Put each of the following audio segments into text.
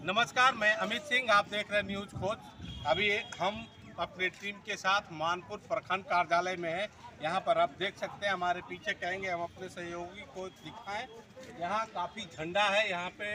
नमस्कार, मैं अमित सिंह, आप देख रहे हैं न्यूज खोज। अभी हम अपनी टीम के साथ मानपुर प्रखंड कार्यालय में है। यहाँ पर आप देख सकते हैं, हमारे पीछे कहेंगे हम अपने सहयोगी को दिखाएं। यहाँ काफ़ी झंडा है, यहाँ पे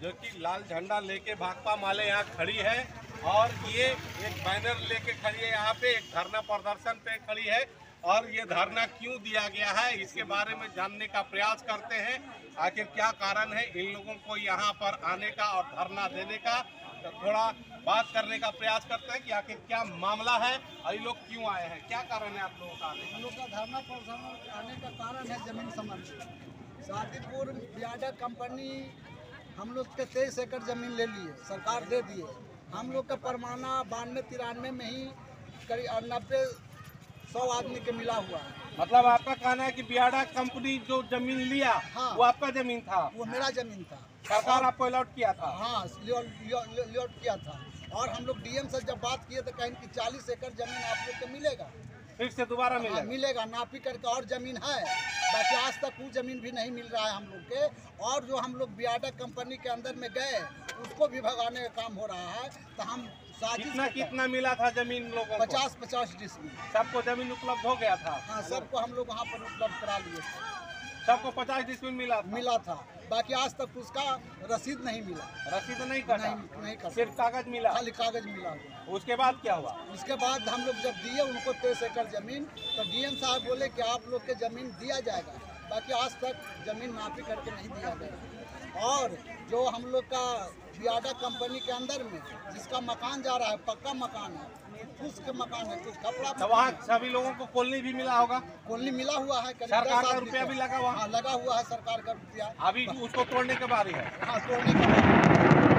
जो कि लाल झंडा लेके भाकपा माले यहाँ खड़ी है और ये एक बैनर लेके खड़ी है। यहाँ पे एक धरना प्रदर्शन पे खड़ी है और ये धरना क्यों दिया गया है इसके बारे में जानने का प्रयास करते हैं। आखिर क्या कारण है इन लोगों को यहाँ पर आने का और धरना देने का, तो थोड़ा बात करने का प्रयास करते हैं कि आखिर क्या मामला है और ये लोग क्यों आए हैं, क्या कारण है आप लोगों का आने? हम लोग का धरना प्रदर्शन आने का कारण है जमीन संबंध। सादीपुर बियाडा कंपनी हम लोग के 23 एकड़ जमीन ले लिए, सरकार दे दिए। हम लोग का परमाना 92-93 में ही करीब 90-100 आदमी के मिला हुआ है। मतलब आपका कहना है कि बियाडा कंपनी जो जमीन लिया, हाँ, वो आपका जमीन था? वो मेरा जमीन था, सरकार आपको अलॉट किया था? हाँ, अलॉट किया था। और हम लोग डीएम से जब बात किए तो कहें कि 40 एकड़ जमीन आप लोग को मिलेगा, फिर से दोबारा मिलेगा? मिलेगा, नापी करके। और जमीन है, बाकी आज तक वो जमीन भी नहीं मिल रहा है हम लोग के। और जो हम लोग बियाडा कंपनी के अंदर में गए उसको भी भगाने का काम हो रहा है। तो हम कितना मिला था जमीन लोगों को? 50-50 डिसमिल सबको जमीन उपलब्ध हो गया था? हाँ, सबको हम लोग वहाँ पर उपलब्ध करा लिए थे। सबको 50 डिसमिल मिला था। बाकी आज तक उसका रसीद नहीं मिला। रसीद नहीं कटा? नहीं कटा, सिर्फ कागज मिला? खाली कागज मिला हुआ। उसके बाद क्या हुआ? उसके बाद हम लोग जब दिए उनको 23 एकड़ जमीन, तो डीएम साहब बोले कि आप लोग के जमीन दिया जाएगा। बाकी आज तक जमीन नापी करके नहीं दिया गया। और जो हम लोग का बियाडा कंपनी के अंदर में जिसका मकान जा रहा है, पक्का मकान है, फूस के मकान है, कुछ कपड़ा, तो वहाँ सभी लोगों को कॉलोनी भी मिला होगा? कॉलोनी मिला हुआ है, सरकार का रुपया भी लगा हुआ? हाँ, लगा हुआ है सरकार का रुपया। अभी उसको तोड़ने के बाद है? हाँ, तोड़ने के बाद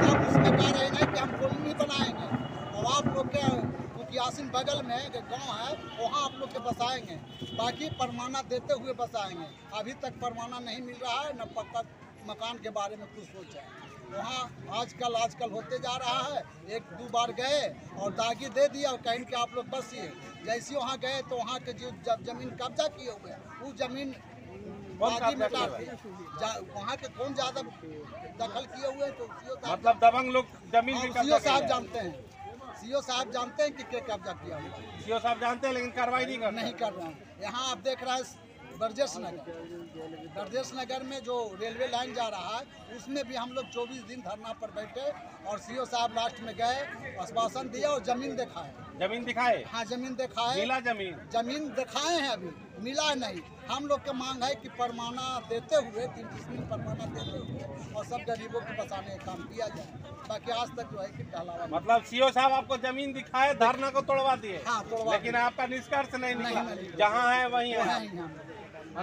तब उसमें कह रहे हैं कि हम कॉलोनी बनाएंगे और आप लोग के यासिन बगल में एक गांव है, वहाँ आप लोग के बसाएंगे। बाकी परमाना देते हुए बसाएंगे। अभी तक परमाना नहीं मिल रहा है, न पक्का मकान के बारे में कुछ सोचा है। वहाँ आजकल होते जा रहा है। 1-2 बार गए और दागी दे दिया और कहीं कि आप लोग बसिए। जैसे वहाँ गए तो वहाँ के जो जमीन कब्जा किए हुए वो जमीन दागी में डाल वहाँ के कौन ज़्यादा दखल किए हुए हैं, तो मतलब दबंग लोग जमीन भी सीओ साहब जानते हैं। सीओ साहब जानते हैं कि क्या कब्जा किया हुआ है। सीओ साहब जानते हैं लेकिन कार्रवाई नहीं कर रहे हैं। यहाँ आप देख रहे हैं ब्रजेश नगर में जो रेलवे लाइन जा रहा है उसमें भी हम लोग 24 दिन धरना पर बैठे और सीओ साहब लास्ट में गए, आश्वासन दिया और जमीन दिखाए। जमीन दिखाए? हाँ, जमीन दिखाए। मिला जमीन दिखाए हैं, अभी मिला नहीं। हम लोग की मांग है कि परमाना देते हुए 3 डिसमिल परमाना देते हुए और सब गरीबों को बचाने का काम किया जाए। बाकी आज तक जो है कि टहलावा। मतलब सीओ साहब आपको जमीन दिखाए, धरना को तोड़वा दिए? हाँ, तोड़वा। लेकिन आपका निष्कर्ष नहीं निकला? जहाँ है वहीं है,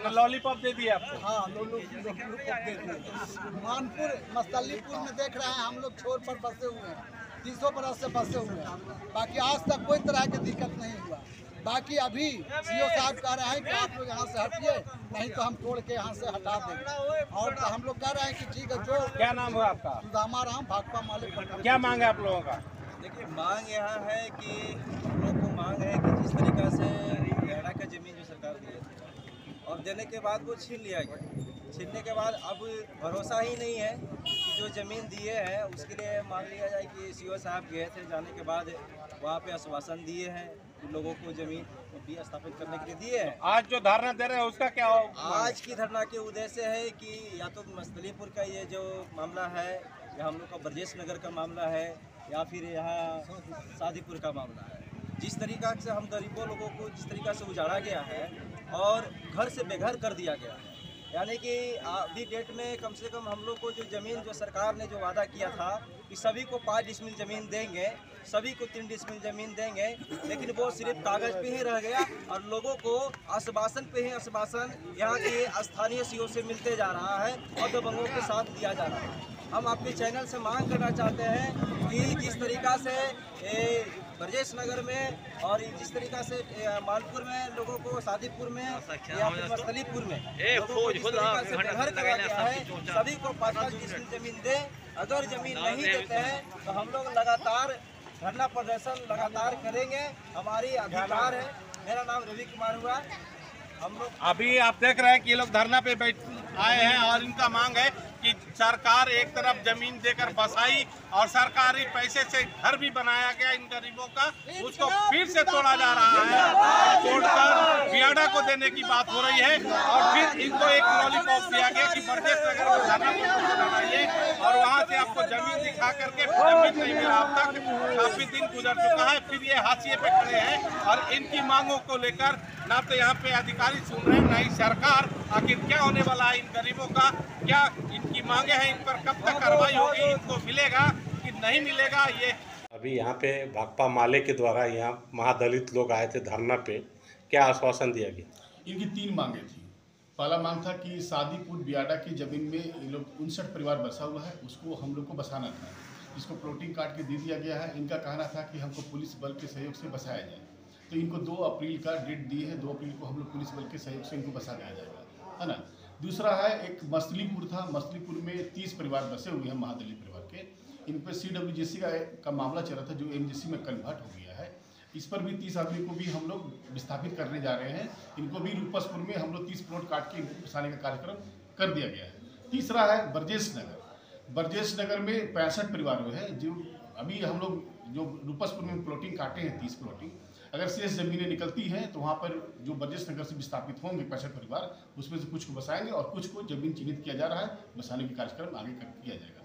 लॉलीपॉप दे दिए आपको? हाँ, लॉलीपॉप दे दिए। मानपुर मस्तलीपुर में देख रहे हैं हम लोग छोर पर बसे हुए हैं, 300 बरस से बसे हुए हैं। बाकी आज तक कोई तरह की दिक्कत नहीं हुआ। बाकी अभी सीओ साहब कह रहे हैं कि आप लोग यहाँ से हटिए, नहीं तो हम तोड़ के यहाँ से हटा देंगे। और तो हम लोग कह रहे हैं कि ठीक है। जो क्या नाम है आपका? सुदामा राम, भाकपा माले। क्या मांग है आप लोगों का? देखिए, मांग यहाँ है कि हम लोग को मांग है कि जिस तरीक़ा से बियाडा का ज़मीन जो सरकार दी है और देने के बाद वो छीन लिया गया। छीनने के बाद अब भरोसा ही नहीं है कि जो ज़मीन दिए हैं उसके लिए मान लिया जाए कि सीओ साहब गए थे, जाने के बाद वहाँ पे आश्वासन दिए हैं कि लोगों को ज़मीन भी स्थापित करने के लिए दिए हैं। आज जो धरना दे रहे हैं उसका क्या हो? आज की धरना के उद्देश्य है कि या तो मस्तलीपुर का ये जो मामला है या हम लोग का ब्रजेश नगर का मामला है या फिर यहाँ सादीपुर का मामला है। जिस तरीक़ा से हम गरीबों लोगों को जिस तरीक़ा से उजाड़ा गया है और घर से बेघर कर दिया गया है, यानी कि अभी डेट में कम से कम हम लोग को जो ज़मीन जो सरकार ने जो वादा किया था कि सभी को 5 डिसमिल ज़मीन देंगे, सभी को 3 डिसमिल ज़मीन देंगे, लेकिन वो सिर्फ कागज़ पे ही रह गया और लोगों को आश्वासन पे ही आश्वासन यहाँ के स्थानीय सीओ से मिलते जा रहा है और दबंगों के साथ दिया जा रहा है। हम आपके चैनल से मांग करना चाहते हैं कि जिस तरीक़ा से ब्रजेश नगर में और जिस तरीक़ा से मानपुर में लोगों को, सादीपुर में या फिर मस्तलीपुर में लोगों को जिस तरीक़ा से बेघर करा गया है, सभी को 5-5 डिसमिल ज़मीन दें। अगर ज़मीन नहीं देते हैं तो हम लोग लगातार धरना प्रदर्शन लगातार करेंगे। हमारी अधिकार है। मेरा नाम रवि कुमार हुआ। हम लोग अभी आप देख रहे हैं कि ये लोग धरना पे आए हैं और इनका मांग है कि सरकार एक तरफ जमीन देकर बसाई और सरकारी पैसे से घर भी बनाया गया इन गरीबों का, उसको फिर से तोड़ा जा रहा है। तोड़कर बियाडा को देने की बात हो रही है और फिर इनको एक लॉलीपॉप दिया गया कि ब्रजेश नगर में धरना प्रदर्शन लगाइए और वहाँ से आपको जमीन दिखा करके जमीन नहीं मिला। अब तक काफी दिन गुजर चुका है, फिर ये हाशिए पे खड़े हैं और इनकी मांगों को लेकर ना तो यहाँ पे अधिकारी सुन रहे हैं, ना ही सरकार। आखिर क्या होने वाला है इन गरीबों का, क्या इनकी मांगे हैं, इन पर कब तक कार्रवाई होगी, इनको मिलेगा कि नहीं मिलेगा। ये अभी यहाँ पे भाकपा माले के द्वारा यहाँ महादलित लोग आए थे धरना पे, क्या आश्वासन दिया गया? इनकी 3 मांगे थी। पहला मांग था कि सादीपुर बियाडा की ज़मीन में ये लोग 59 परिवार बसा हुआ है, उसको हम लोग को बसाना था, इसको प्लॉटिंग काट के दे दिया गया है। इनका कहना था कि हमको पुलिस बल के सहयोग से बसाया जाए, तो इनको 2 अप्रैल का डेट दी है, 2 अप्रैल को हम लोग पुलिस बल के सहयोग से इनको बसा दिया जाएगा, है ना। दूसरा है एक मछलीपुर था, मछलीपुर में 30 परिवार बसे हुए हैं महादलित परिवार के, इन पर CWJC का मामला चल रहा था जो MJC में कन्वर्ट हो गया है। इस पर भी 30 आदमी को भी हम लोग विस्थापित करने जा रहे हैं। इनको भी रूपसपुर में हम लोग 30 प्लॉट काट के इनको बसाने का कार्यक्रम कर दिया गया है। तीसरा है ब्रजेश नगर। ब्रजेश नगर में 65 परिवार हुए हैं जो अभी हम लोग जो रूपसपुर में प्लॉटिंग काटे हैं 30 प्लॉटिंग, अगर शेष ज़मीनें निकलती हैं तो वहाँ पर जो ब्रजेश नगर से विस्थापित होंगे 65 परिवार, उसमें से कुछ को बसाएंगे और कुछ को जमीन चिन्हित किया जा रहा है, बसाने का कार्यक्रम आगे किया जाएगा।